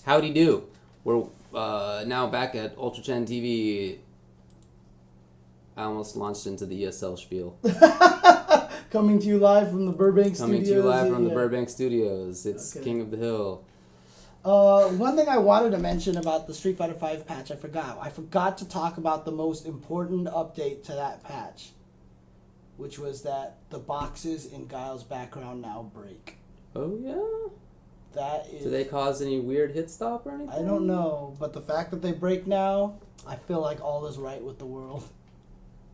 Howdy do. We're now back at Ultra Chen TV. I almost launched into the ESL spiel. Coming to you live from the Burbank Studios. Coming to you live from the Burbank Studios. It's Okay. King of the Hill. One thing I wanted to mention about the Street Fighter V patch, I forgot to talk about the most important update to that patch, which was that the boxes in Guile's background now break. Oh, yeah? That is... Do they cause any weird hit stop or anything? I don't know, but the fact that they break now, I feel like all is right with the world.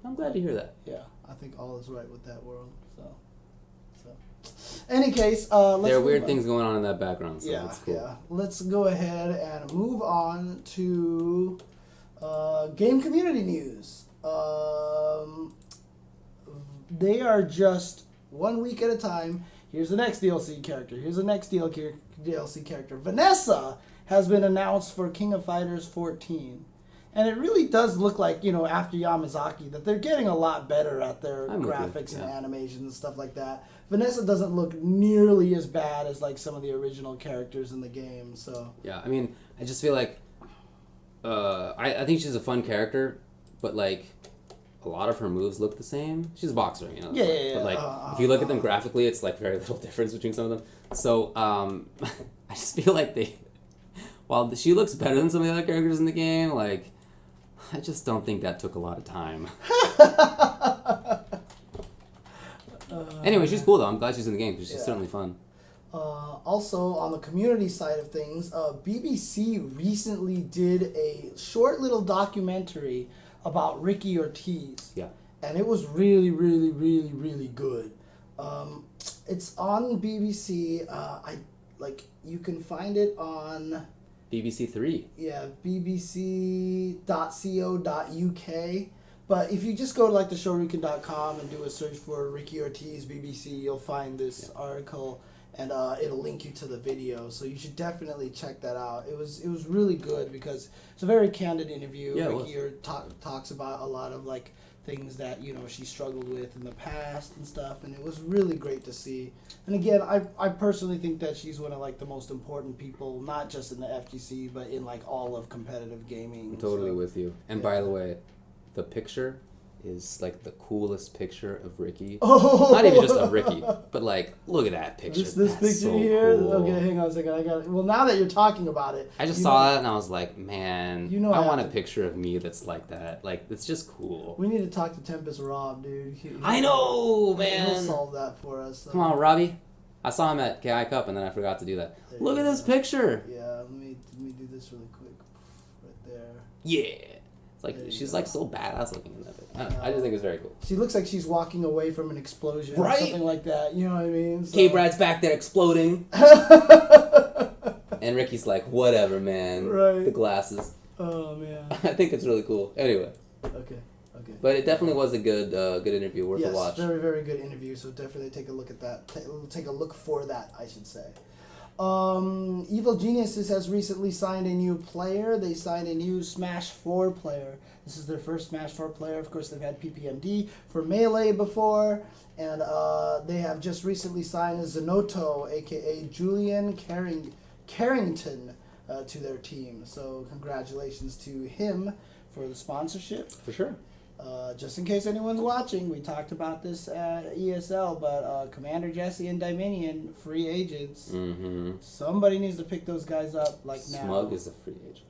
I'm glad to hear that. Yeah, I think all is right with that world. Any case, let's there are weird on. things going on in that background, so yeah, that's cool. Yeah. Let's go ahead and move on to game community news. They are just 1 week at a time. Here's the next DLC character. Here's the next DLC character. Vanessa has been announced for King of Fighters 14. And it really does look like, after Yamazaki, that they're getting a lot better at their graphics and animations and stuff like that. Vanessa doesn't look nearly as bad as, like, some of the original characters in the game, so... Yeah, I mean, I just feel like... I think she's a fun character, but, like, a lot of her moves look the same. She's a boxer, Yeah. But, like, if you look at them graphically, it's, like, very little difference between some of them. So, I just feel like while she looks better than some of the other characters in the game, like... I just don't think that took a lot of time. Anyway, she's cool though. I'm glad she's in the game because she's certainly fun. Also, on the community side of things, BBC recently did a short little documentary about Ricky Ortiz. Yeah. And it was really, really, really, really good. It's on BBC. You can find it on... BBC 3. Yeah, bbc.co.uk. But if you just go to like the showruken.com and do a search for Ricky Ortiz BBC, you'll find this article and it'll link you to the video. So you should definitely check that out. It was really good because it's a very candid interview. Yeah, Ricky talks about a lot of like things that she struggled with in the past and stuff, and it was really great to see. And again, I personally think that she's one of like the most important people, not just in the FGC, but in like all of competitive gaming. I'm totally with you. And by the way, the picture is like the coolest picture of Ricky. Oh. Not even just of Ricky, but like look at that picture. This That's picture so here. Cool. Okay, hang on a second. I got it. Well, now that you're talking about it, I just saw that and I was like, man, I want a to... picture of me that's like that. Like, it's just cool. We need to talk to Tempest Rob, dude. I know, man. He'll solve that for us. So. Come on, Robbie. I saw him at KI Cup and then I forgot to do that. Look at this picture. Yeah, let me do this really quick. Right there. Yeah. It's like she's like so badass looking in that picture. I just think it's very cool. She looks like she's walking away from an explosion right? or something like that. You know what I mean? So. K-Brad's back there exploding. And Ricky's like, whatever, man. Right. The glasses. Oh, man. I think it's really cool. Anyway. Okay. But it definitely was a good interview, worth a watch. Yes, very, very good interview, so definitely take a look at that. Take a look for that, I should say. Evil Geniuses has recently signed a new player. They signed a new Smash 4 player. This is their first Smash 4 player. Of course, they've had PPMD for Melee before. And they have just recently signed Zanotto, a.k.a. Julian Carrington, to their team. So congratulations to him for the sponsorship. For sure. Just in case anyone's watching, we talked about this at ESL, but Commander Jesse and Dominion, free agents. Mm-hmm. Somebody needs to pick those guys up now. Smug is a free agent.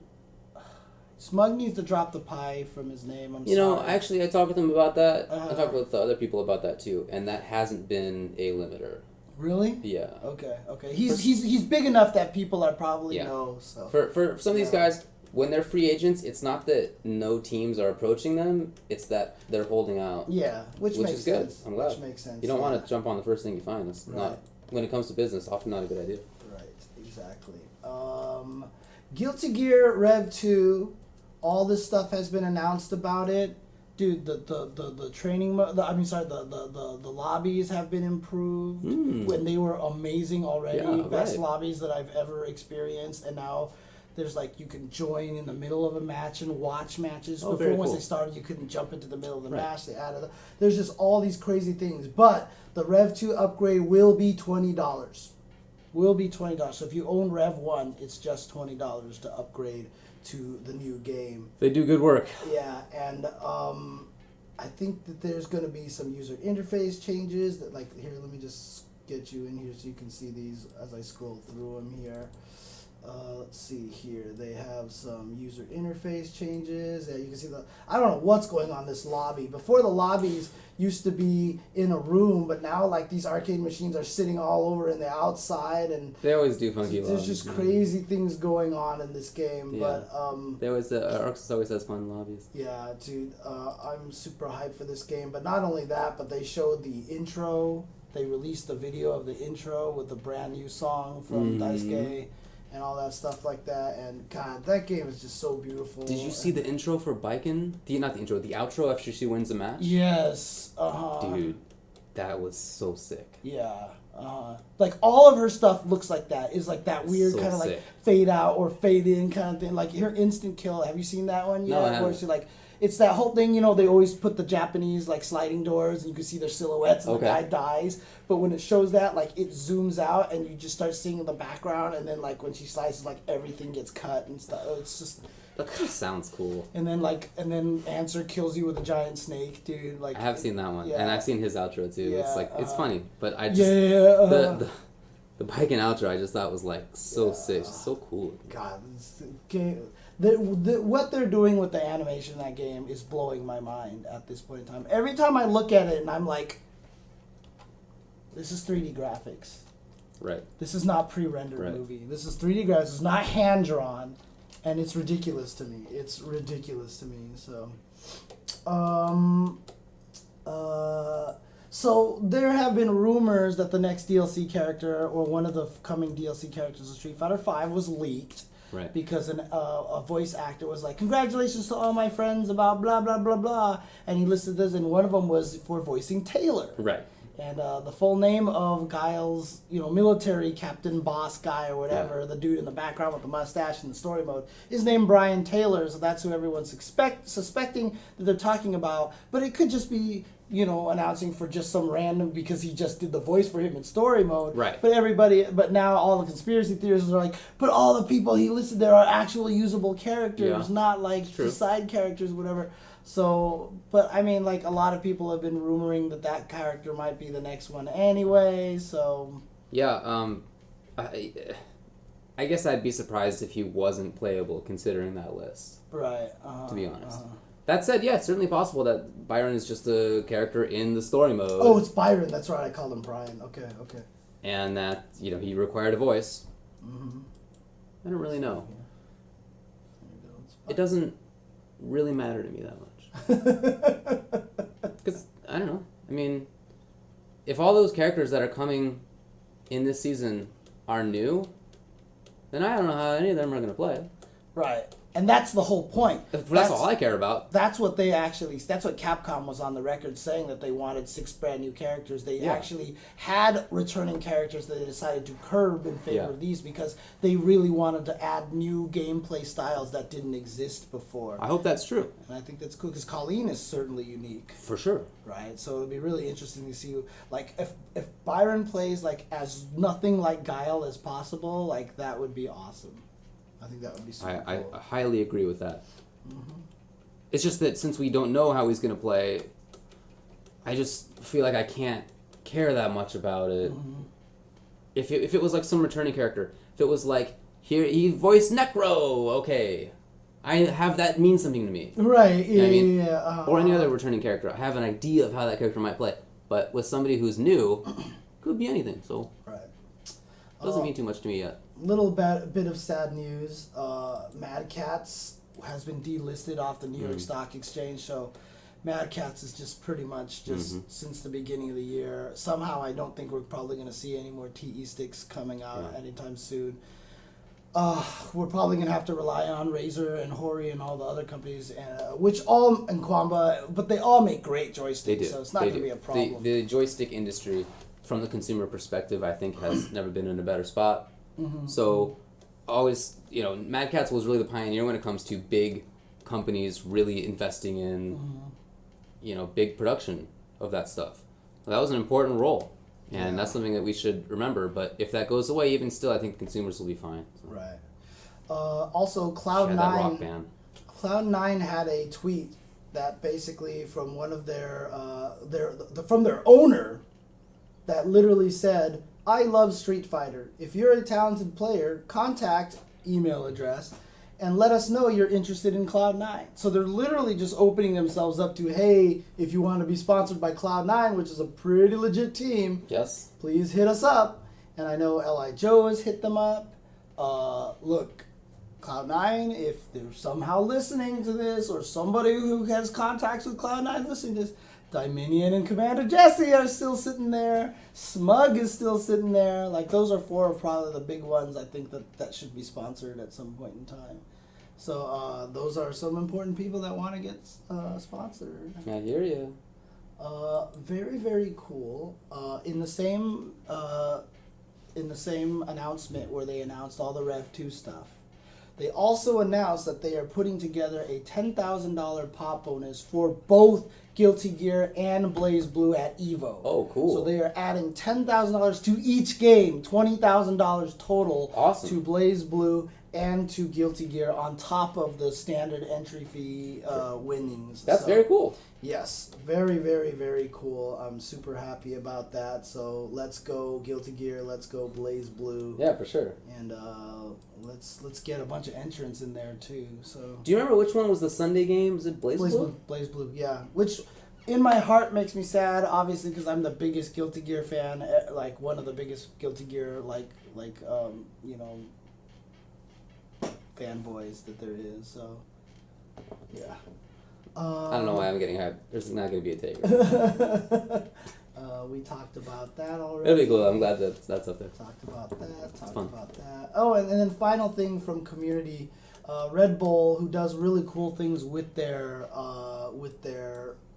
Smug needs to drop the pie from his name. I'm sorry. Actually, I talked with him about that. I talked with other people about that too, and that hasn't been a limiter. Really? Yeah. Okay. He's big enough that people are probably know. So for some of these guys, when they're free agents, it's not that no teams are approaching them; it's that they're holding out. Yeah, which makes is good. sense. I'm glad. Which makes sense. You don't want to jump on the first thing you find. That's not when it comes to business. Often not a good idea. Right. Exactly. Guilty Gear Rev 2. All this stuff has been announced about it. Dude, the training, the lobbies have been improved when they were amazing already. Yeah, Best lobbies that I've ever experienced, and now there's like you can join in the middle of a match and watch matches. Before once they started, you couldn't jump into the middle of the match. They added there's just all these crazy things. But the Rev 2 upgrade will be $20. will be $20. So if you own Rev 1, it's just $20 to upgrade to the new game. They do good work. Yeah, and I think that there's going to be some user interface changes. That like here, let me just get you in here so you can see these as I scroll through them here. Let's see here. They have some user interface changes. Yeah, you can see I don't know what's going on in this lobby. Before the lobbies used to be in a room, but now like these arcade machines are sitting all over in the outside, and they always do funky there's lobbies. There's just crazy things going on in this game. Yeah. But they always Arxis always has fun lobbies. Yeah, dude. I'm super hyped for this game. But not only that, but they showed the intro. They released the video of the intro with the brand new song from Daisuke and all that stuff like that. And God, that game is just so beautiful. Did you see the intro for Baiken? Not the intro, the outro after she wins the match? Yes. Dude, that was so sick. Yeah. Like all of her stuff looks like that. Is like that weird So kind of like sick. fade out or fade in kind of thing. Like her instant kill. Have you seen that one yet? No, I haven't. Where she like. It's that whole thing, they always put the Japanese, like, sliding doors, and you can see their silhouettes, and the guy dies. But when it shows that, like, it zooms out, and you just start seeing in the background, and then, like, when she slices, like, everything gets cut and stuff. It's just... That just sounds cool. And then Answer kills you with a giant snake, dude. Like, I have seen that one, yeah. and I've seen his outro, too. Yeah, it's, like, it's funny, but I just... The Baiken outro, I just thought was, like, so sick, so cool. God, this game... what they're doing with the animation in that game is blowing my mind at this point in time. Every time I look at it and I'm like, this is 3D graphics. Right. This is not pre-rendered movie. This is 3D graphics. It's not hand-drawn. And it's ridiculous to me. It's ridiculous to me. So there have been rumors that the next DLC character or one of the coming DLC characters of Street Fighter V was leaked. Right. Because a voice actor was like, congratulations to all my friends about blah, blah, blah, blah. And he listed this, and one of them was for voicing Taylor. Right. And the full name of Guile's, military captain, boss guy or whatever, the dude in the background with the mustache in the story mode, is named Brian Taylor. So that's who everyone's suspecting that they're talking about. But it could just be... announcing for just some random because he just did the voice for him in story mode. Right. But now all the conspiracy theorists are like, but all the people he listed there are actual usable characters, not like just side characters, whatever. So, but I mean, like a lot of people have been rumoring that character might be the next one anyway. So. Yeah. I guess I'd be surprised if he wasn't playable considering that list. Right. To be honest. That said, yeah, it's certainly possible that Byron is just a character in the story mode. Oh, it's Byron. That's right. I called him Brian. Okay. And that, he required a voice. Mm-hmm. I don't really know. It doesn't really matter to me that much. Because, I don't know. I mean, if all those characters that are coming in this season are new, then I don't know how any of them are going to play. Right. And that's the whole point. That's all I care about. That's what Capcom was on the record saying, that they wanted 6 brand new characters. They actually had returning characters that they decided to curb in favor of these because they really wanted to add new gameplay styles that didn't exist before. I hope that's true. And I think that's cool because Colleen is certainly unique. For sure. Right? So it'll be really interesting to see, like, if Byron plays, like, as nothing like Guile as possible, like, that would be awesome. I think that would be super cool. I highly agree with that. Mm-hmm. It's just that since we don't know how he's going to play, I just feel like I can't care that much about it. Mm-hmm. If it was like some returning character, if it was like, here, he voiced Necro, okay. I have that mean something to me. Right, yeah. Or any other returning character. I have an idea of how that character might play. But with somebody who's new, could be anything, so. Right. Doesn't mean too much to me yet. Little bit of sad news. Mad Catz has been delisted off the New York Stock Exchange, so Mad Catz is just pretty much since the beginning of the year. Somehow I don't think we're probably going to see any more TE sticks coming out anytime soon. We're probably going to have to rely on Razer and Hori and all the other companies, and Quamba, but they all make great joysticks, they do. So it's not going to be a problem. The joystick industry, from the consumer perspective, I think has never been in a better spot. Mm-hmm. So, always, Mad Catz was really the pioneer when it comes to big companies really investing in, big production of that stuff. That was an important role. And that's something that we should remember. But if that goes away, even still, I think consumers will be fine. So. Right. Also, That rock band. Cloud9 had a tweet that basically from one of from their owner that literally said, "I love Street Fighter. If you're a talented player, contact email address and let us know you're interested in Cloud9." So they're literally just opening themselves up to, hey, if you want to be sponsored by Cloud9, which is a pretty legit team, yes, please hit us up. And I know L.I. Joe has hit them up. Look, Cloud9, if they're somehow listening to this, or somebody who has contacts with Cloud9 listening to this, Dominion and Commander Jesse are still sitting there. Smug is still sitting there. Like, those are four of probably the big ones I think that should be sponsored at some point in time. So those are some important people that want to get sponsored. I hear you. Very, very cool. In the same announcement where they announced all the Rev 2 stuff, they also announced that they are putting together a $10,000 pop bonus for both Guilty Gear and Blaze Blue at EVO. Oh, cool. So they are adding $10,000 to each game, $20,000 total to Blaze Blue and to Guilty Gear on top of the standard entry fee winnings. That's very cool. Yes, very, very, very cool. I'm super happy about that. So let's go Guilty Gear, let's go Blaze Blue. Yeah, for sure. And let's get a bunch of entrants in there too. So do you remember which one was the Sunday game? Was it Blaze Blue? Blaze Blue, yeah. Which in my heart makes me sad, obviously, because I'm the biggest Guilty Gear fan, like one of the biggest Guilty Gear fanboys that there is. So yeah. I don't know why I'm getting hyped. There's not going to be a take. We talked about that already. It'll be cool. I'm glad that's up there. Talked about that. Oh, and then final thing from community, Red Bull, who does really cool things with their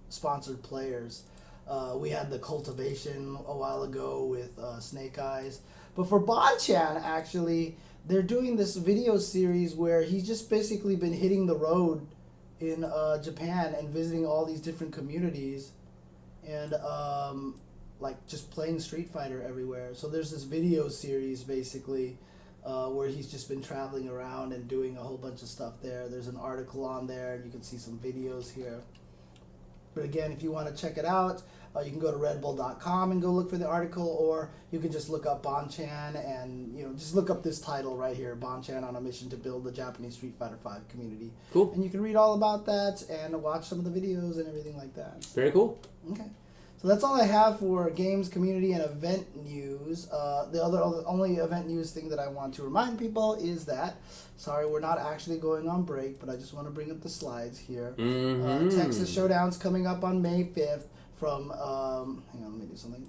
sponsored players. We had the cultivation a while ago with Snake Eyes, but for Bonchan, actually, they're doing this video series where he's just basically been hitting the road in Japan and visiting all these different communities and just playing Street Fighter everywhere. So there's this video series basically where he's just been traveling around and doing a whole bunch of stuff there. There's an article on there and you can see some videos here. But again, if you want to check it out, you can go to redbull.com and go look for the article, or you can just look up Bonchan and just look up this title right here, Bonchan on a mission to build the Japanese Street Fighter V community. Cool. And you can read all about that and watch some of the videos and everything like that. Very cool. Okay. So that's all I have for games, community, and event news. The only event news thing that I want to remind people is that, sorry, we're not actually going on break, but I just want to bring up the slides here. Mm-hmm. Texas Showdown's coming up on May 5th from, hang on, let me do something.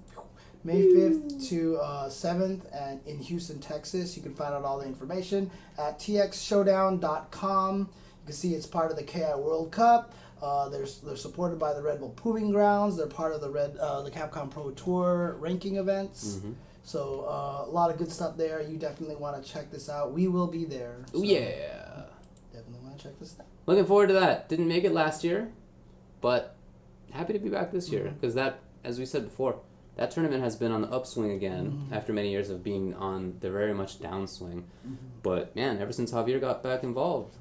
May 5th to 7th and in Houston, Texas. You can find out all the information at txshowdown.com. You can see it's part of the KI World Cup. They're supported by the Red Bull Proving Grounds. They're part of the Capcom Pro Tour ranking events. Mm-hmm. So a lot of good stuff there. You definitely want to check this out. We will be there. So oh yeah, definitely want to check this out. Looking forward to that. Didn't make it last year, but happy to be back this year because that, as we said before, that tournament has been on the upswing again after many years of being on the very much downswing. Mm-hmm. But man, ever since Javier got back involved,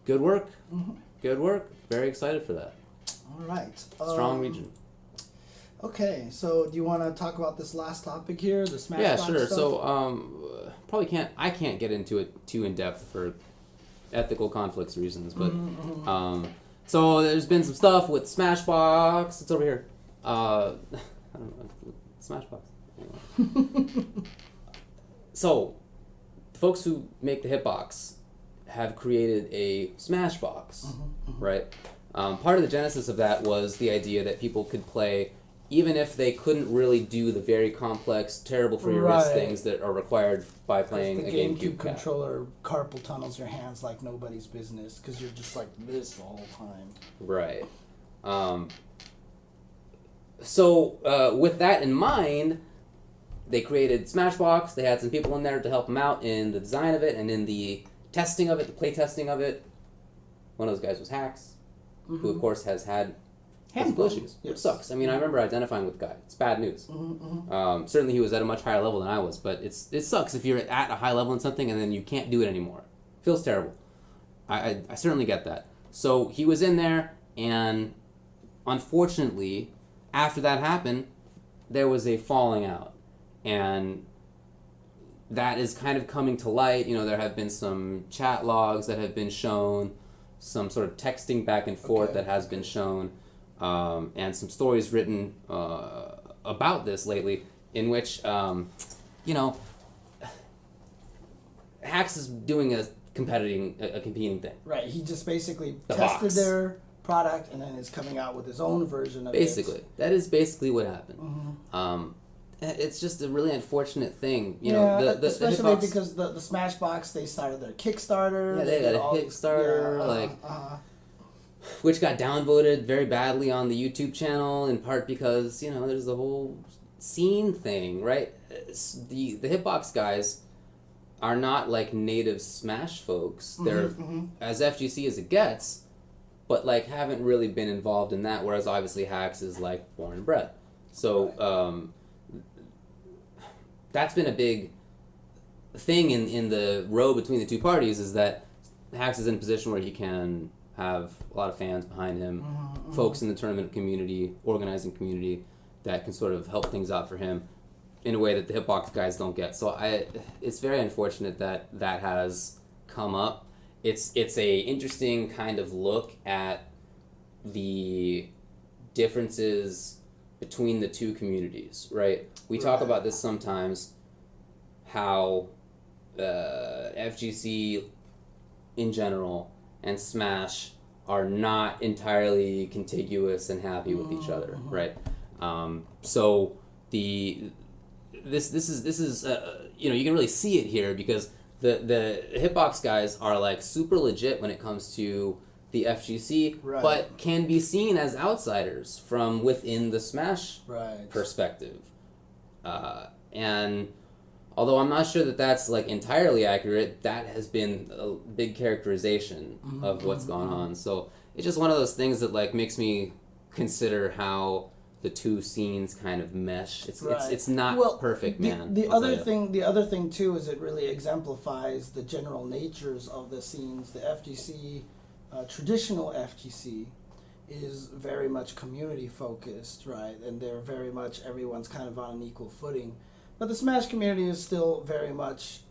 good work. Mm-hmm. Good work. Very excited for that. All right. Strong region. Okay, so do you want to talk about this last topic here, the Smashbox Yeah, sure. stuff? So I can't get into it too in depth for ethical conflicts reasons, but so there's been some stuff with Smashbox. It's over here. I don't know. Smashbox. Anyway. So, the folks who make the Hitbox have created a Smashbox, right? Part of the genesis of that was the idea that people could play even if they couldn't really do the very complex, terrible for your wrist things that are required by playing a GameCube controller carpal tunnels your hands like nobody's business because you're just like this the whole time. Right. So with that in mind, they created Smashbox. They had some people in there to help them out in the design of it and in the testing of it, the play testing of it. One of those guys was Hacks, who of course has had physical issues, which sucks. I mean, I remember identifying with Guy. It's bad news. Certainly, he was at a much higher level than I was, but it sucks if you're at a high level in something and then you can't do it anymore. Feels terrible. I certainly get that. So he was in there, and unfortunately, after that happened, there was a falling out, and that is kind of coming to light. You know, there have been some chat logs that have been shown, some sort of texting back and forth that has been shown, and some stories written about this lately, in which, you know, Hax is doing a competing thing. Right. He just basically The tested box. their product and then is coming out with his own version of Basically, it. that is basically what happened. It's just a really unfortunate thing, you know. The Especially hitbox, because the Smashbox, they started their Kickstarter. yeah, they got a Kickstarter, which got downvoted very badly on the YouTube channel, in part because, you know, there's the whole scene thing, right? The hitbox guys are not like native Smash folks. They're as FGC as it gets, but like haven't really been involved in that. Whereas obviously Hax is like born and bred. So that's been a big thing in the row between the two parties, is that Hax is in a position where he can have a lot of fans behind him, folks in the tournament community, organizing community, that can sort of help things out for him in a way that the hitbox guys don't get. So it's very unfortunate that that has come up. It's a interesting kind of look at the differences between the two communities, right? We talk about this sometimes, how FGC in general and Smash are not entirely contiguous and happy with each other, right? So this is you know, you can really see it here, because the hitbox guys are like super legit when it comes to the FGC, but can be seen as outsiders from within the Smash perspective. And although I'm not sure that that's like entirely accurate, that has been a big characterization of what's gone on. So it's just one of those things that like makes me consider how the two scenes kind of mesh. It's not perfect, man. The other thing too is it really exemplifies the general natures of the scenes. The FGC, traditional FGC, is very much community focused, right? And they're very much, everyone's kind of on an equal footing. But the Smash community is still very much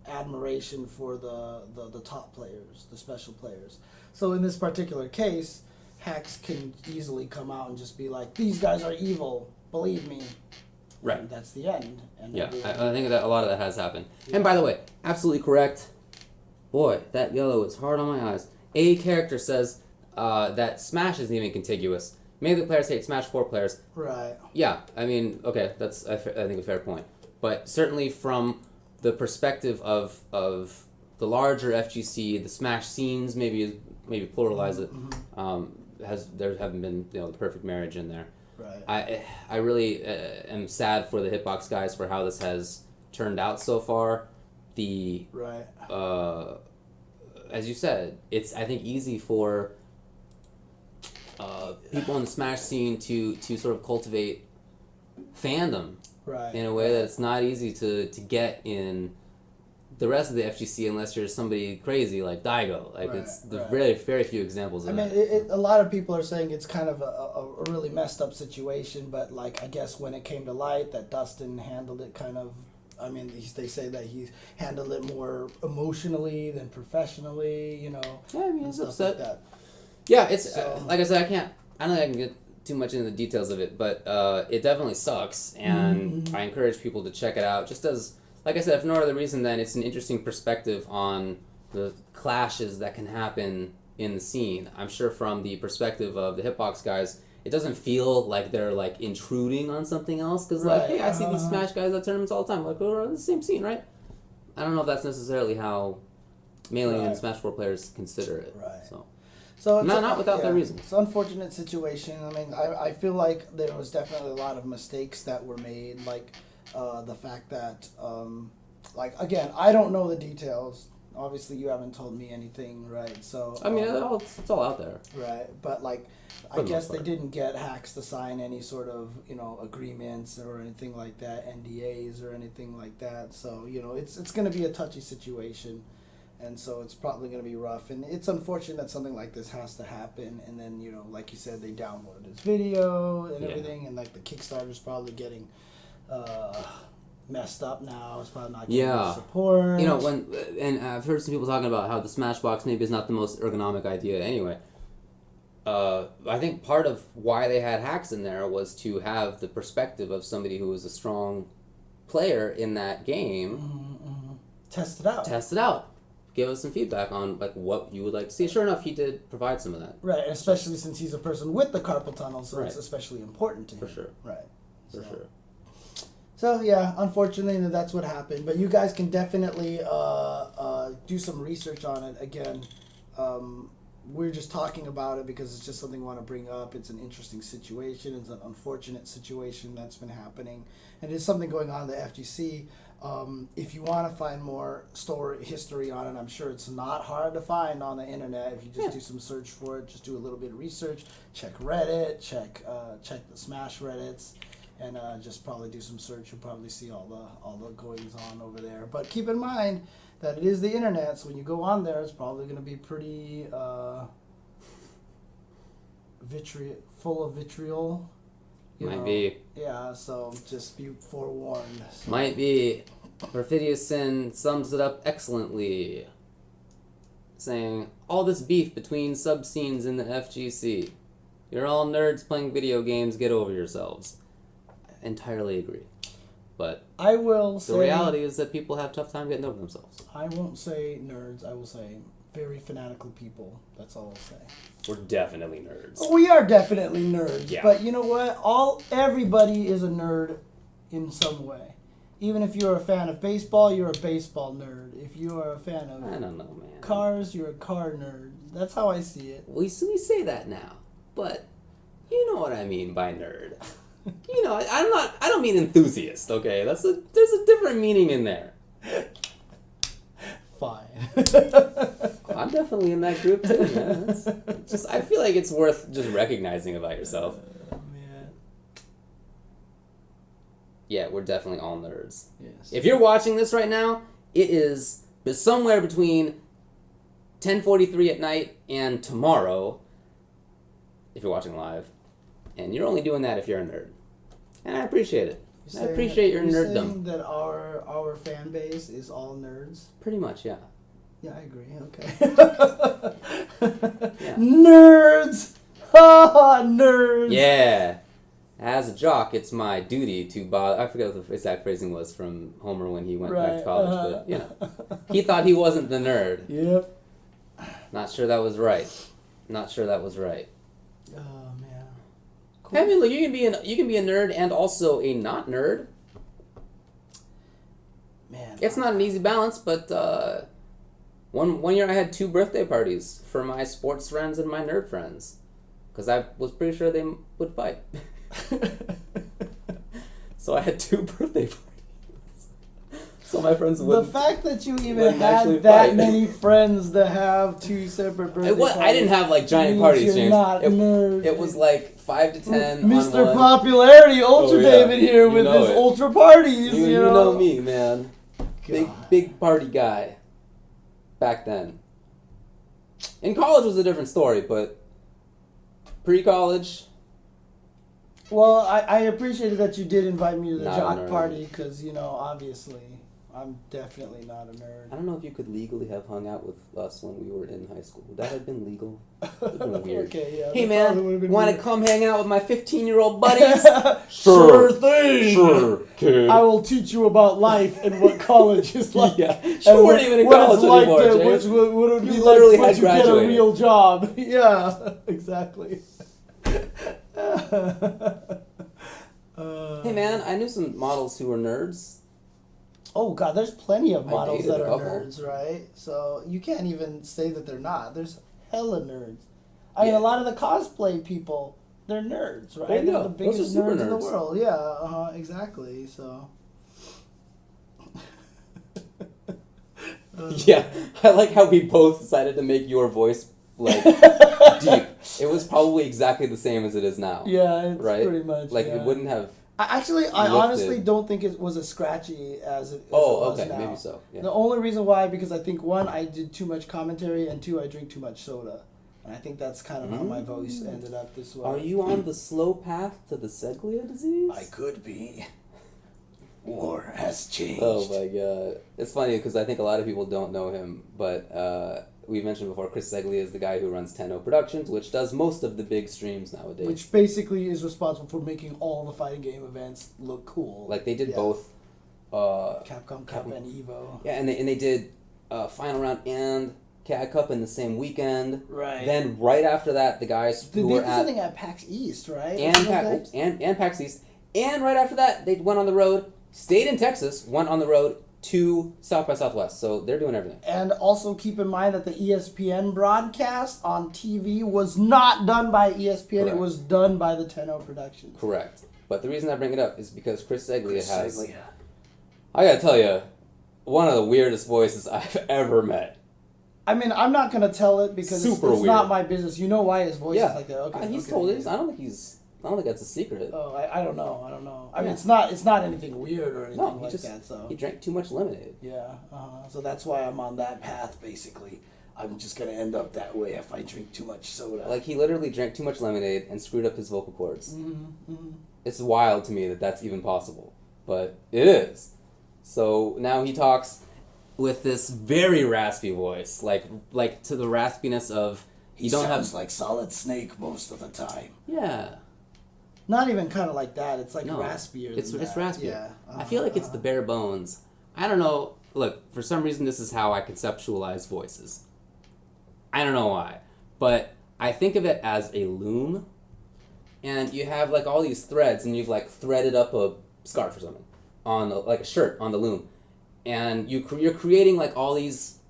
admiration for the top players, the special players. So in this particular case, Hax can easily come out and just be like, these guys are evil, believe me. Right. And that's the end. And yeah, I think that a lot of that has happened. Yeah. And by the way, absolutely correct. Boy, that yellow is hard on my eyes. A character says that Smash isn't even contiguous. Many of the players hate Smash 4 players. Right. Yeah, I mean, okay, that's I think a fair point. But certainly from the perspective of the larger FGC, the Smash scenes, maybe pluralize it. There haven't been, you know, the perfect marriage in there. Right. I really am sad for the hitbox guys for how this has turned out so far. As you said, it's, I think, easy for people in the Smash scene to sort of cultivate fandom in a way that it's not easy to get in the rest of the FGC unless you're somebody crazy like Daigo. Like there's very few examples of that. I mean, a lot of people are saying it's kind of a really messed up situation, but like I guess when it came to light that Dustin handled it kind of, I mean, they say that he handled it more emotionally than professionally, you know. Yeah, I mean, he's upset. Like that. Yeah, it's like I said, I don't think I can get too much into the details of it, but it definitely sucks, and I encourage people to check it out. Just as, like I said, if no other reason, then it's an interesting perspective on the clashes that can happen in the scene. I'm sure from the perspective of the hitbox guys, it doesn't feel like they're like intruding on something else, because like, hey, I see these Smash guys at tournaments all the time. Like, we're on the same scene, right? I don't know if that's necessarily how Melee and Smash 4 players consider it. Right. So not without that reason. It's an unfortunate situation. I mean, I feel like there was definitely a lot of mistakes that were made, like the fact that, like, again, I don't know the details. Obviously, you haven't told me anything, right? So I mean, it's all out there. right, but like, I guess they didn't get hacks to sign any sort of agreements or anything like that, NDAs or anything like that. So it's going to be a touchy situation, and so it's probably going to be rough. And it's unfortunate that something like this has to happen. And then like you said, they downloaded his video and everything, and like the Kickstarter's probably getting messed up now. It's probably not getting support. And I've heard some people talking about how the Smashbox maybe is not the most ergonomic idea anyway. I think part of why they had hacks in there was to have the perspective of somebody who was a strong player in that game. Mm-hmm. Test it out. Give us some feedback on like what you would like to see. Sure enough, he did provide some of that. Right, especially since he's a person with the carpal tunnel, so it's especially important to him. For sure. Right. For sure. So yeah, unfortunately that's what happened. But you guys can definitely do some research on it. Again, we're just talking about it because it's just something we want to bring up. It's an interesting situation. It's an unfortunate situation that's been happening, and it's something going on in the FGC. If you want to find more story history on it, I'm sure it's not hard to find on the internet. If you just do some search for it, just do a little bit of research, check Reddit, check the Smash Reddits. And just probably do some search. You'll probably see all the goings on over there. But keep in mind that it is the internet, so when you go on there, it's probably going to be pretty full of vitriol. Might be. Yeah, so just be forewarned. So. Might be. Perfidious Sin sums it up excellently, saying, all this beef between sub-scenes in the FGC. You're all nerds playing video games, get over yourselves. Entirely agree, but I will the reality is that people have a tough time getting over themselves. I won't say nerds. I will say very fanatical people. That's all I'll say. We're definitely nerds. We are definitely nerds. Yeah. But you know what? Everybody is a nerd in some way. Even if you're a fan of baseball, you're a baseball nerd. If you are a fan of I don't know, man. Cars, you're a car nerd. That's how I see it. We say that now, but you know what I mean by nerd. I don't mean enthusiast, okay? There's a different meaning in there. Fine. I'm definitely in that group too, man. I feel like it's worth just recognizing about yourself. Man. Yeah, we're definitely all nerds. Yes. If you're watching this right now, it is somewhere between 10:43 at night and tomorrow, if you're watching live. And you're only doing that if you're a nerd. And I appreciate it. I appreciate your nerddom. You're saying that our fan base is all nerds? Pretty much, yeah. Yeah, I agree. Okay. Yeah. Nerds! Ha! Nerds! Yeah. As a jock, it's my duty to bother. I forget what the exact phrasing was from Homer when he went back to college, but he thought he wasn't the nerd. Yep. Not sure that was right. Oh man. Cool. I mean, look, you can be a nerd and also a not nerd. Man, it's not an easy balance, but one year I had 2 birthday parties for my sports friends and my nerd friends, because I was pretty sure they would fight. So I had 2 birthday parties. So my friends would. The fact that you even had that many friends to have 2 separate birthday parties. I didn't have like giant parties, James. Nerd. It was like 5 to 10. Mr. Popularity, Ultra David here with his ultra parties. You know me, man. God. Big party guy. Back then. In college was a different story, but pre-college. Well, I appreciated that you did invite me to the Not jock party because, obviously, I'm definitely not a nerd. I don't know if you could legally have hung out with us when we were in high school. Would that have been legal? That would have been weird. Okay, yeah. Hey, man, want to come hang out with my 15-year-old buddies? Sure thing. Sure, kid. I will teach you about life and what college is like. Yeah, you weren't even in college anymore, James. What it would be You like literally once had you get a graduated. real job. Yeah, exactly. Hey, man, I knew some models who were nerds. Oh, God, there's plenty of models dated that a are couple. nerds, right? So you can't even say that they're not. There's hella nerds. I mean, a lot of the cosplay people, they're nerds, right? There you They're go. the biggest Those are super nerds in the nerds. world. Yeah, exactly. So Yeah, I like how we both decided to make your voice like deep. It was probably exactly the same as it is now. Yeah, it's right? pretty much. Like yeah. it wouldn't have. I lifted. honestly don't think it was as scratchy as it was okay, now. maybe so. Yeah. The only reason why, because I think one, I did too much commentary, and two, I drink too much soda. And I think that's kind of how my voice ended up this way. Are you on the slow path to the Seglia disease? I could be. War has changed. Oh my god. It's funny because I think a lot of people don't know him, but we mentioned before, Chris Seglia is the guy who runs Tenno Productions, which does most of the big streams nowadays. Which basically is responsible for making all the fighting game events look cool. Like they did both Capcom Cup and EVO. Yeah, and they did Final Round and CAD Cup in the same weekend. Right. Then right after that, the guys They who did were at something at PAX East, right? and PAX East, and right after that, they went on the road, stayed in Texas, went on the road to South by Southwest. So they're doing everything. And also keep in mind that the ESPN broadcast on TV was not done by ESPN. Correct. It was done by the Tenno Productions. Correct. But the reason I bring it up is because Chris Seglia has... I gotta tell you, one of the weirdest voices I've ever met. I mean, I'm not going to tell it because it's not my business. You know why his voice is like that. Okay. He's told us. I don't think that's a secret. Oh, I don't know. I mean, it's not anything weird or anything that. So he drank too much lemonade. Yeah. So that's why I'm on that path. Basically, I'm just gonna end up that way if I drink too much soda. Like he literally drank too much lemonade and screwed up his vocal cords. Mm-hmm. It's wild to me that that's even possible, but it is. So now he talks with this very raspy voice, like to the raspiness of he sounds like Solid Snake most of the time. Yeah. Not even kind of like that. It's like raspier. It's raspier. Yeah. I feel like it's the bare bones. I don't know. Look, for some reason, this is how I conceptualize voices. I don't know why, but I think of it as a loom, and you have like all these threads, and you've like threaded up a scarf or something on like a shirt on the loom, and you're creating like all these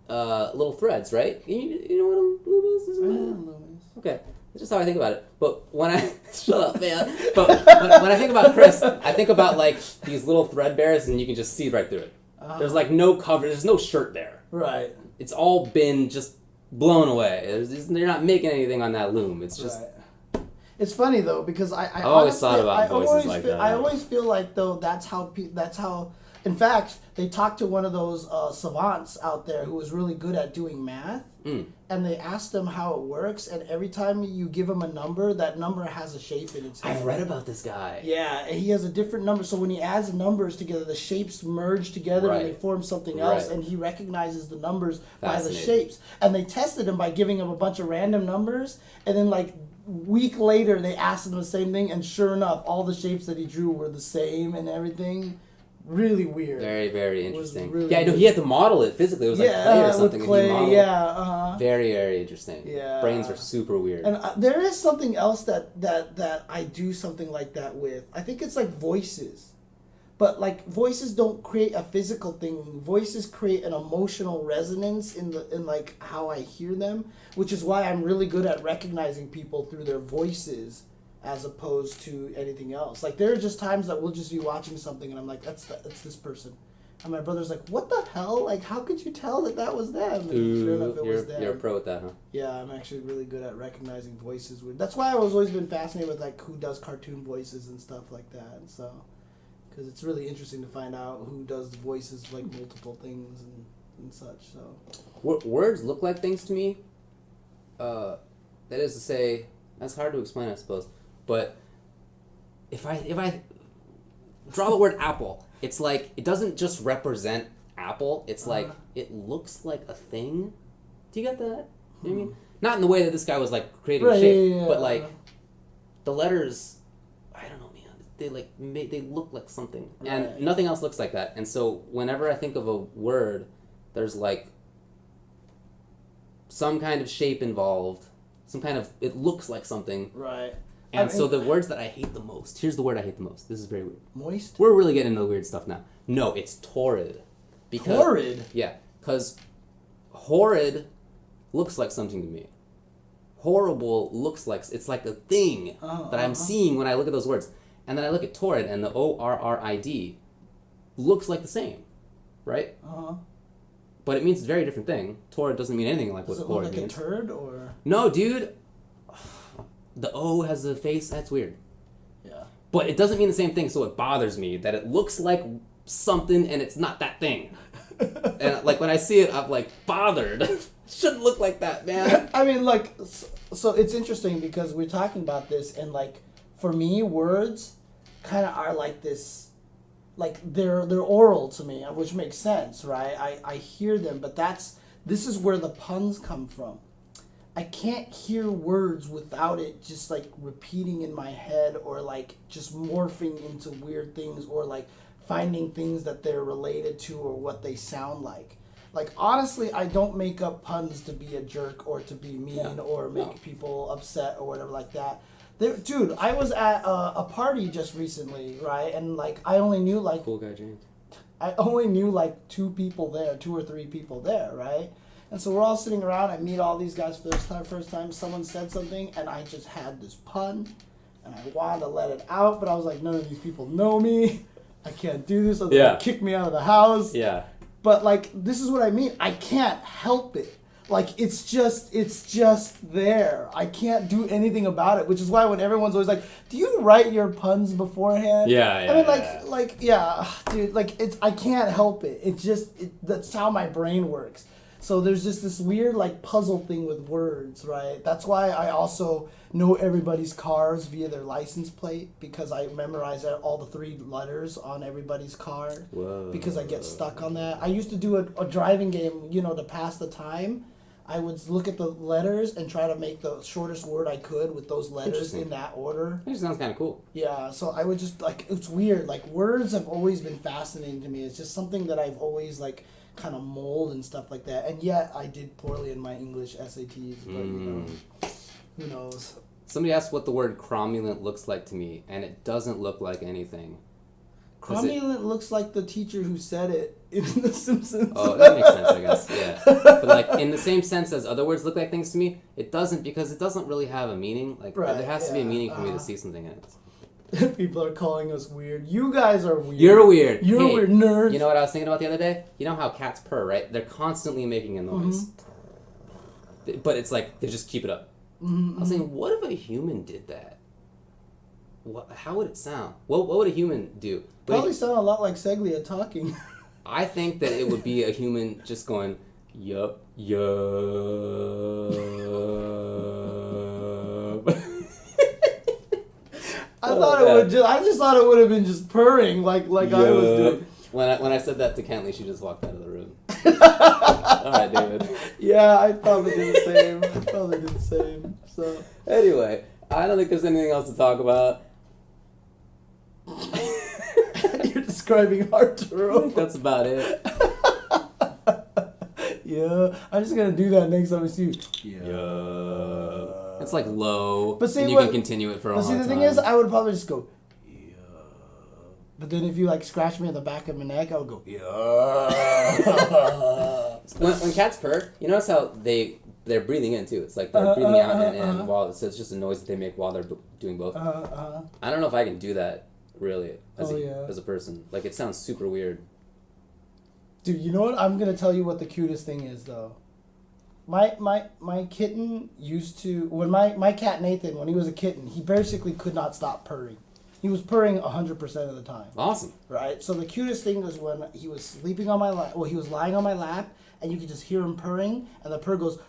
little threads, right? You know what a loom is? I know what a loom is. Okay. That's just how I think about it. But when I... Shut up, man. But when I think about Chris, I think about, like, these little threadbares, and you can just see right through it. There's, like, no cover. There's no shirt there. Right. It's all been just blown away. They're not making anything on that loom. It's just... Right. It's funny, though, because I always honestly, thought about voices like that. I always feel like, though, that's how... In fact, they talked to one of those savants out there who was really good at doing math. And they asked him how it works, and every time you give him a number, that number has a shape in its head. I've read about this guy. Yeah, and he has a different number, so when he adds numbers together, the shapes merge together and they form something else, and he recognizes the numbers by the shapes. And they tested him by giving him a bunch of random numbers, and then like week later, they asked him the same thing, and sure enough, all the shapes that he drew were the same and everything. Really weird. Very, very interesting. Really yeah, no, he had to model it physically. It was like clay or something. With clay, and he yeah. Very, very interesting. Yeah. Brains are super weird. And there is something else that I do something like that with. I think it's like voices. But like voices don't create a physical thing. Voices create an emotional resonance in like how I hear them, which is why I'm really good at recognizing people through their voices, as opposed to anything else. Like, there are just times that we'll just be watching something and I'm like, that's this person. And my brother's like, what the hell? Like, how could you tell that was them? And sure enough, it was them. You're a pro at that, huh? Yeah, I'm actually really good at recognizing voices. That's why I was always been fascinated with, like, who does cartoon voices and stuff like that. And so, because it's really interesting to find out who does the voices, like, multiple things and such, so. Words look like things to me. That is to say, that's hard to explain, I suppose. But if I draw the word apple, it's like it doesn't just represent apple. It's like it looks like a thing. Do you get that? You know what I mean? Not in the way that this guy was like creating a shape, but like the letters. I don't know, man. They look like something, and nothing else looks like that. And so whenever I think of a word, there's like some kind of shape involved. Some kind of it looks like something. Right. And so the words that I hate the most, here's the word I hate the most. This is very weird. Moist? We're really getting into the weird stuff now. No, it's torrid. Torrid? Yeah, because horrid looks like something to me. Horrible looks like, it's like a thing that I'm seeing when I look at those words. And then I look at torrid, and the ORRID looks like the same, right? but it means a very different thing. Tor doesn't mean anything like Does what it Tor look like means. a turd or? No, dude. The O has a face. That's weird. Yeah. But it doesn't mean the same thing, so it bothers me that it looks like something and it's not that thing. And like when I see it, I'm like bothered. It shouldn't look like that, man. I mean, like, so it's interesting because we're talking about this, and like, for me, words kind of are like this, like they're oral to me, which makes sense, right? I hear them, but this is where the puns come from. I can't hear words without it just like repeating in my head or like just morphing into weird things or like finding things that they're related to or what they sound like. Like, honestly, I don't make up puns to be a jerk or to be mean or make people upset or whatever like that. Dude, I was at a party just recently, right? And like, I only knew like... Cool guy James. I only knew like 2 or 3 people there, right? And so we're all sitting around. I meet all these guys for the first time. Someone said something, and I just had this pun, and I wanted to let it out, but I was like, none of these people know me. I can't do this, or they're gonna kick me out of the house. Yeah. But like, this is what I mean. I can't help it. Like, it's just there. I can't do anything about it, which is why when everyone's always like, do you write your puns beforehand? Yeah. I mean, dude, like, I can't help it. That's how my brain works. So there's just this weird, like, puzzle thing with words, right? That's why I also know everybody's cars via their license plate, because I memorize all the 3 letters on everybody's car. Whoa. Because I get stuck on that. I used to do a driving game, to pass the time. I would look at the letters and try to make the shortest word I could with those letters in that order. That sounds kind of cool. Yeah, so I would just, like, it's weird. Like, words have always been fascinating to me. It's just something that I've always, like, kind of mold and stuff like that. And yet I did poorly in my English SATs, but who knows. Somebody asked what the word cromulent looks like to me, and it doesn't look like anything. Cromulent looks like the teacher who said it in The Simpsons. Oh, that makes sense, I guess. Yeah. But like in the same sense as other words look like things to me, it doesn't, because it doesn't really have a meaning. Like there has to be a meaning for me to see something in it. People are calling us weird. You guys are weird. You're weird. You're weird, nerds. You know what I was thinking about the other day? You know how cats purr, right? They're constantly making a noise. Mm-hmm. But it's like, they just keep it up. Mm-hmm. I was thinking, what if a human did that? How would it sound? What would a human do? Probably sound a lot like Seglia talking. I think that it would be a human just going, yup, yup. I just thought it would have been just purring like I was doing. When I said that to Kentley, she just walked out of the room. All right, David. Yeah, I probably did the same. So anyway, I don't think there's anything else to talk about. You're describing Arturo. That's about it. Yeah, I'm just gonna do that next time I see you. Yeah. It's like low, but see, and you can continue it for a long time. But see, the thing is, I would probably just go, yeah. But then if you like scratch me on the back of my neck, I would go, yeah. when cats purr, you notice how they're breathing in too. It's like they're breathing out and in while so it's just a noise that they make while they're doing both. I don't know if I can do that really as a person. Like it sounds super weird. Dude, you know what? I'm gonna tell you what the cutest thing is though. My kitten used to, when my cat Nathan, when he was a kitten, he basically could not stop purring. He was purring 100% of the time. Awesome. Right? So the cutest thing was when he was sleeping on my lap, he was lying on my lap, and you could just hear him purring, and the purr goes,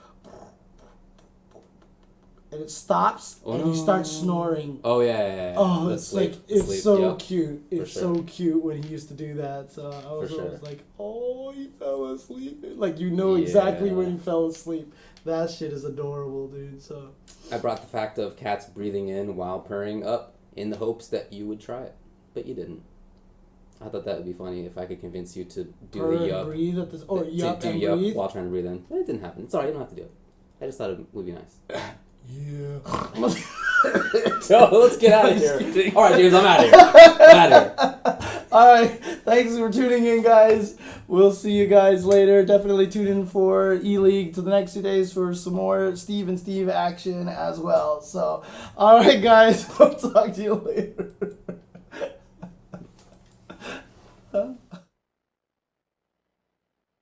and it stops, and he starts snoring. Oh, yeah. Oh, it's cute. It's so cute when he used to do that. So I was always like, oh, he fell asleep. Like, exactly when he fell asleep. That shit is adorable, dude. So I brought the fact of cats breathing in while purring up in the hopes that you would try it. But you didn't. I thought that would be funny if I could convince you to do the yup. Breathe at this, yup and yup breathe. While trying to breathe in. It didn't happen. It's alright, you don't have to do it. I just thought it would be nice. Yeah. So let's get out of here. All right, James, I'm out of here. All right, thanks for tuning in, guys. We'll see you guys later. Definitely tune in for ELEAGUE to the next 2 days for some more Steve and Steve action as well. So, all right, guys, we'll talk to you later.